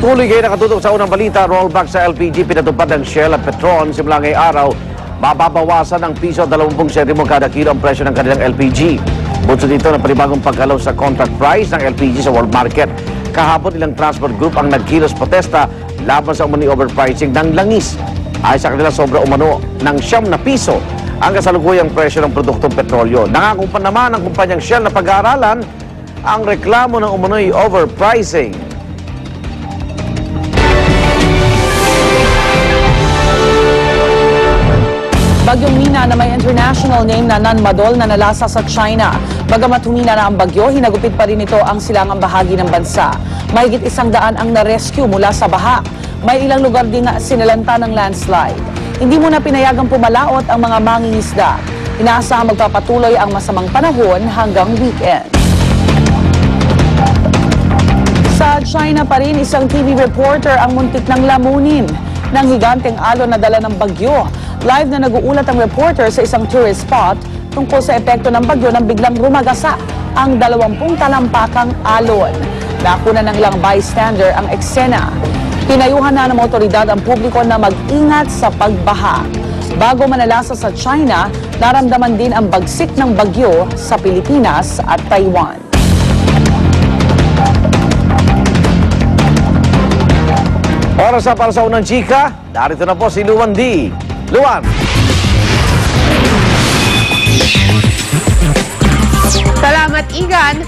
Patuloy kayo nakatutok sa unang balita, rollback sa LPG, pinatupad ng Shell at Petron simula ngayong araw. Mababawasan ng piso 20 sentimo kada kilo ang presyo ng kanilang LPG. Bunso dito ng panibagong pagkalaw sa contract price ng LPG sa world market. Kahapon ilang transport group ang nagkilos protesta laban sa umani overpricing ng langis. Ay sa kanila sobra umano ng 9 na piso ang kasalukuyang presyo ng produktong petrolyo. Nangako pa naman ang kumpanyang Shell na pag-aaralan ang reklamo ng umano'y overpricing. Bagyong Nina na may international name na Nanmadol na nalasa sa China. Bagamat humina na ang bagyo, hinagupit pa rin ito ang silangang bahagi ng bansa. Mahigit 100 ang na-rescue mula sa baha. May ilang lugar din na sinalanta ng landslide. Hindi muna pinayagang pumalaot ang mga mangingisda. Inaasahang magpapatuloy ang masamang panahon hanggang weekend. Sa China pa rin, isang TV reporter ang muntik ng lamunin ng higanteng alon na dala ng bagyo. Live na nag-uulat ang reporter sa isang tourist spot tungkol sa epekto ng bagyo nang biglang rumagasa ang 20 talampakang alon. Nakuna ng ilang bystander ang eksena. Pinayuhan na ng otoridad ang publiko na mag-ingat sa pagbaha. Bago manalasa sa China, naramdaman din ang bagsik ng bagyo sa Pilipinas at Taiwan. Oras na para sa unang chika. Narito na po si Luan D. Luan. Salamat, Igan.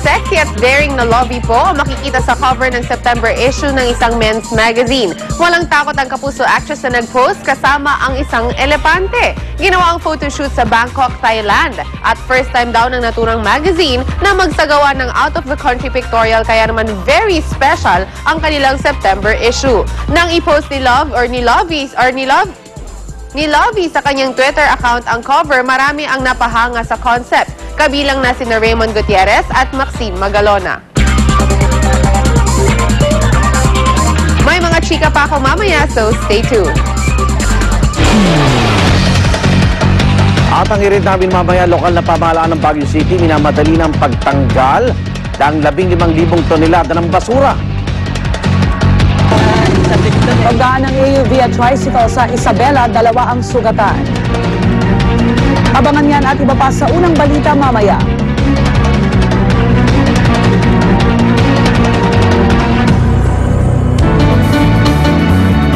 Sexy at daring na lobby po ang makikita sa cover ng September issue ng isang men's magazine. Walang takot ang kapuso actress na nag-post kasama ang isang elepante. Ginawa ang photoshoot sa Bangkok, Thailand. At first time daw ng naturang magazine na magsagawa ng out-of-the-country pictorial, kaya naman very special ang kanilang September issue. Nang i-post ni Lovey sa kanyang Twitter account ang cover, marami ang napahanga sa concept. Kabilang na sina Raymond Gutierrez at Maxine Magalona. May mga chika pa ako mamaya, so stay tuned. At ang irid namin mamaya, lokal na pamahalaan ng Baguio City, minamadali ng pagtanggal ng 15,000 tonelada ng basura. Pagdaan ng AUV at tricycle sa Isabela, 2 ang sugatan. Abangan yan at iba pa sa unang balita mamaya.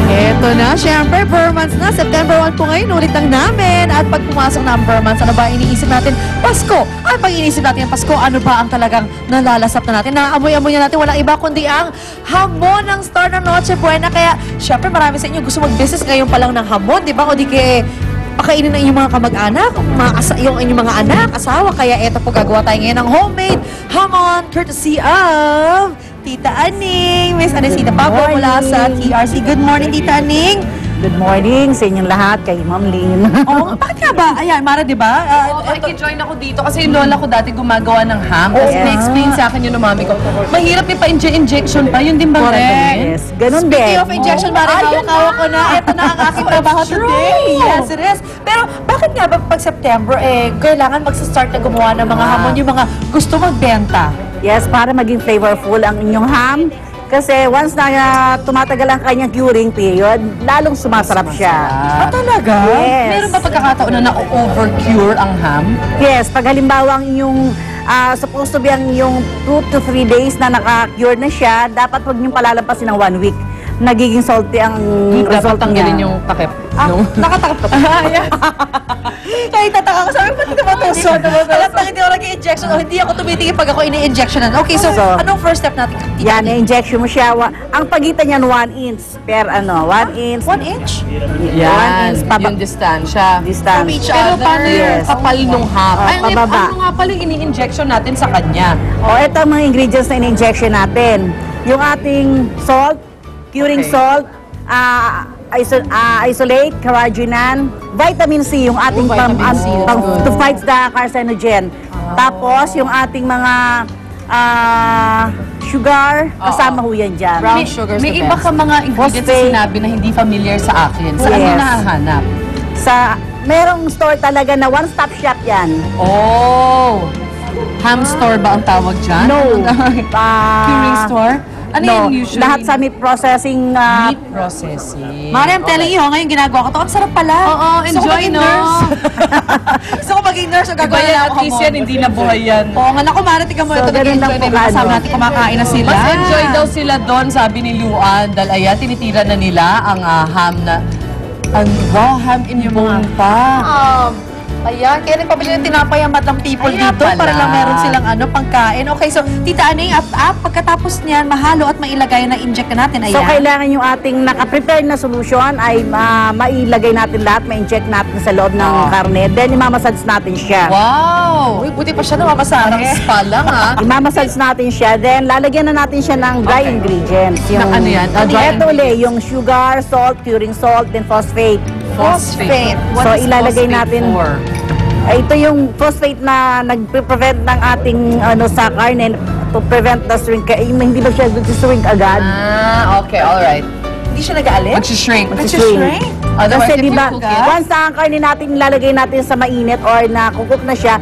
Eto na, syempre, Burmans na. September 1 po ngayon, ulit lang namin. At pag pumasok na ang Burmans, ano ba iniisip natin? Pasko! At pag iniisip natin ang Pasko, ano ba ang talagang nalalasap na natin? Naamoy-amoy na natin, walang iba kundi ang hamon ng star ng Noche Buena. Kaya, syempre, marami sa inyo gusto mag-business ngayon pa lang ng hamon, di ba? O di kaya pakainin ng inyong mga kamag-anak, yung inyong mga anak, asawa. Kaya eto po, gagawa tayo ngayon ng homemade hamon courtesy of Tita Aning. Miss Anesita Pablo mula sa TRC. Good morning, Tita Aning. Good morning sa inyong lahat, kay Ma'am Lynn. Oh, bakit nga ba? Ayan, Mara, di ba? Join ako dito kasi yung lola ko dati gumagawa ng ham. Tapos na-explain sa akin yung mami ko. Mahirap yung pa-injection pa. Yun din ba rin? Yes, ganun din. Speaking of injection, Mara, hawak-hawak ko na. Ito na ang aking trabaho today. Yes, it is. Pero bakit nga ba pag September, kailangan magsa-start na gumawa ng mga hamon, yung mga gusto magbenta? Yes, para maging flavorful ang inyong ham. Kasi once na tumatagal ang kanyang curing period, lalong sumasarap siya. Talaga? Yes. Meron ba pagkakataon na na-overcure ang ham? Yes, pag halimbawa ang inyong supposed to be ang inyong 2 to 3 days na naka-cure na siya, dapat huwag niyong palalampasin ng 1 week. Nagiging salty ang result Dapat tanggalin niya. yung takip. Nakatakap ka pa. Kahit tataka ko, sabi, ba't hindi ba ito? Alam na hindi ako nag-i-injection o hindi ako tumitingin pag ako ini-injectionan. Okay, so anong first step natin? Yan, na-injection mo siya. Ang pagitan niyan 1 inch per 1 inch. 1 inch? Yan, Paba- yung distansya. Distance. From each Pero other. paano yung Yes. kapal nung ham? pababa. Ano nga pala yung ini-injection natin sa kanya? Ito ang mga ingredients na in-injection natin. Yung ating salt, curing salt, isolate, carrageenan, vitamin C, yung ating vitamin C, that's good. to fight the carcinogen. Tapos, yung ating mga sugar, kasama ho yan dyan. Brown sugar may iba ka mga ingredients na Phosphate. sinabi na hindi familiar sa akin. Saan mo Yes. nahahanap? Merong store talaga na one-stop shop yan. Oh! Ham store ba ang tawag dyan? No. Curing store? Ano No, yun usually? lahat sa meat processing. Meat processing. Mare, I'm telling you, ngayon ginagawa ko to. Ang sarap pala. Oo, Gusto ko enjoy, maging no? nurse. Gusto ko maging nurse. Iba Gagawa yan, na at ako least yan, hindi na buhay yan. Oo nga, naku, Mare, tingnan mo So, ito. ganun lang Nag-enjoy na po yung kasama ano. natin. Kumakain na sila. Mas enjoy daw sila doon, sabi ni Luan. Dahil ayan, tinitira na nila ang ham na... wow, ham in bone pa. Ayan, kaya nagpabili ng tinapay ang madlang people Kaya dito pala. para lang meron silang pangkain. Okay, so Tita Aning, pagkatapos niyan, mahalo at mailagay na inject na natin. Ayan. So, kailangan yung ating naka-prepare na solution ay mailagay natin lahat, ma-inject natin sa loob ng karne. Then, imamassage natin siya. Wow! Uy, buti pa siya Parang namamasarang spa lang, ha? Imamassage natin siya. Then, lalagyan na natin siya ng dry ingredients. Yung, ano yan? Dry Ito ulit, yung sugar, salt, curing salt, then phosphate. Phosphate. So, ilalagay natin. For? Ito yung phosphate na nagpe-prevent ng ating sa karne to prevent the shrink. Hindi ba siya shrink agad? Okay, alright. Hindi siya nag-aalit? Mag-shrink. Mag-shrink. Otherwise, Kasi if di you ba, cook it, once na ang karne natin ilalagay natin sa mainit or na kukuk na siya,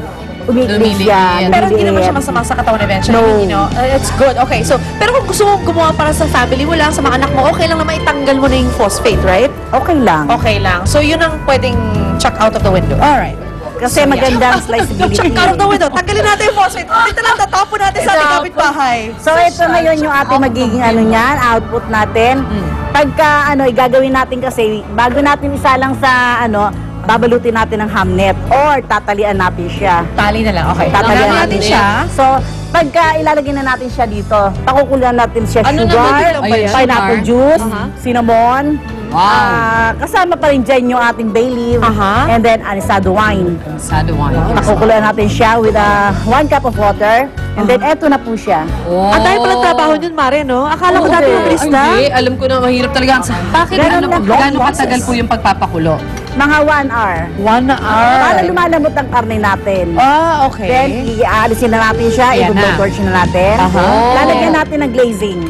umiikli siya. Lumiliit. Pero hindi naman siya lumiliit. masama sa katawan eventually, No. you know. It's good. Okay, so, pero kung gusto mo gumawa para sa family mo lang, sa mga anak mo, okay lang na maitanggal mo na yung phosphate, right? Okay lang. Okay lang. So, yun ang pwedeng chuck out of the window. Alright. Kasi magandang sliceability. Chuck out of the window. Tanggalin natin yung phosphate. Dito lang, tatapon natin sa ating kapitbahay. So ito ngayon yung ating magiging output natin. Pagka igagawin natin kasi bago natin isalang sa babalutin natin ng hamnet or tatalian natin siya. Tali na lang. Okay. Tatalian Tali natin siya. So pagka ilalagay na natin siya dito, pakukulan natin siya Ano sugar, naman lang ba yan? pineapple Sugar? juice, cinnamon. Wow. Kasama pa rin dyan yung ating bay leaf and then anisado wine. Sad wine. Pakukulan natin siya with 1 cup of water and then eto na po siya. Oh. Ang dahil palang trabaho yun, Mare, no? Akala ko Oo, dati eh. mabilis na. Hindi, alam ko na mahirap talaga. Bakit Ganun lang, long gano'ng katagal process. po yung pagpapakulo? Mga 1 hour. 1 hour. Para lumalamot ang karne natin. Okay. Then, iaalisin na natin siya, Ayan na. i-torch na natin. Lalagyan natin ng glazing.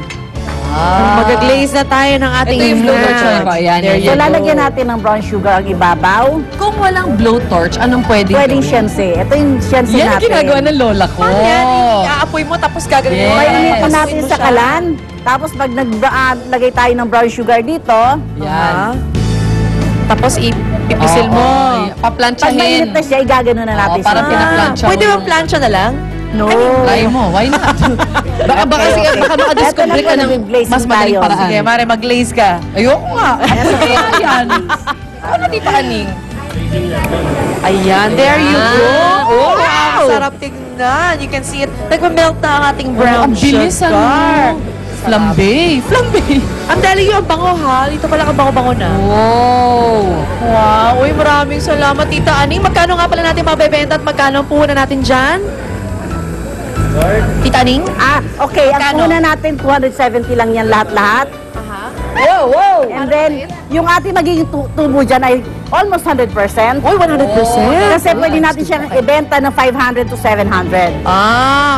Mag-glaze na tayo ng ating Ito yung blowtorch ko. Ayan, There yan, So, yan. lalagyan natin ng brown sugar ang ibabaw. Kung walang blowtorch, anong pwedeng Pwedeng gawin? siyanse. Ito yung siyanse Yan ang natin. ginagawa ng lola ko. Paano yan? Iaapoy mo tapos gagawin mo. Yes. Painitin natin sa kalan. Tapos pag naglagay tayo ng brown sugar dito, Yan. Tapos ipipisil Oo, mo. pag Paplantsahin. mainit na siya, igagano na natin parang siya. pinaplansya mo Pwede yung- bang plancha na lang? No. Try mo, why not? baka Okay. baka makadiscover Eto na ka po, ng nag-glazing mas madaling tayo. paraan. Sige, Mare, mag-glaze ka. Ayoko nga. Ayan. Ano Tita Aning? Ayan, there you Ah. go. Oh, Wow! Sarap tingnan. You can see it. Nagmamelt na ang ating brown Ang bilis, sugar. ano? Flambe. Flambe. I'm telling you, ang bango ha. Dito pala ang bango-bango na. Wow. Wow. Uy, maraming salamat, Tita Aning. Magkano nga pala natin mabebenta at magkano ang puhunan natin dyan? Tita Aning? Okay. Ang Magkano? una natin, 270 lang yan lahat-lahat. Wow, wow. And then, yung ating magiging tubo dyan ay almost 100%. Uy, 100%. Kasi pwede natin siyang ibenta ng 500 to 700.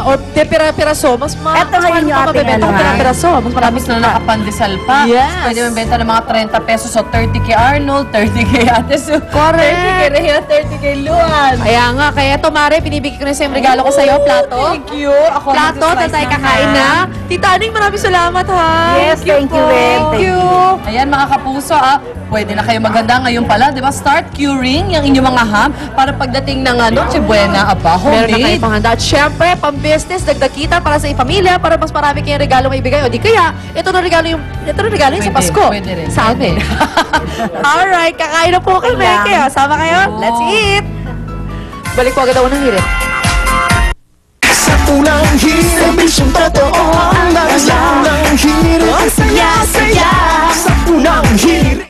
Or de pira-piraso. Mas Eto ngayon yung ating mabebenta ano, kung pira-piraso. Mas marami Tapos na nakapandesal pa. Yes. Pwede mabenta ng mga 30 pesos. So, 30 kay Arnold, 30 kay Ate Sue, Correct. 30 kay Rhea, 30 kay Luan. Kaya nga, kaya ito, Mare, pinibigay ko na sa'yo yung regalo ko sa'yo, plato. Thank you. Ako Plato na tayo kakain na. Tita Aning, maraming salamat ha. Yes, thank you, po. Ren. Thank you. Ayan mga kapuso, pwede na kayo maganda ngayon pala, di ba? Start curing yung inyong mga ham para pagdating ng Noche Buena, Meron na homemade. kayo panghanda. At syempre, pang-business, dagdag kita para sa pamilya, para mas marami kayong regalo maibigay. O di kaya, ito na regalo yung sa Pwede, Pasko. pwede rin. Sa amin. Alright, kakain na po kami. Kailangan. Kaya, sama kayo. Let's eat! Balik po agad ako ng hirit. Sa unang hirit, bisyong totoo ang lakas ng hirit. Ang saya-saya sa unang hirit.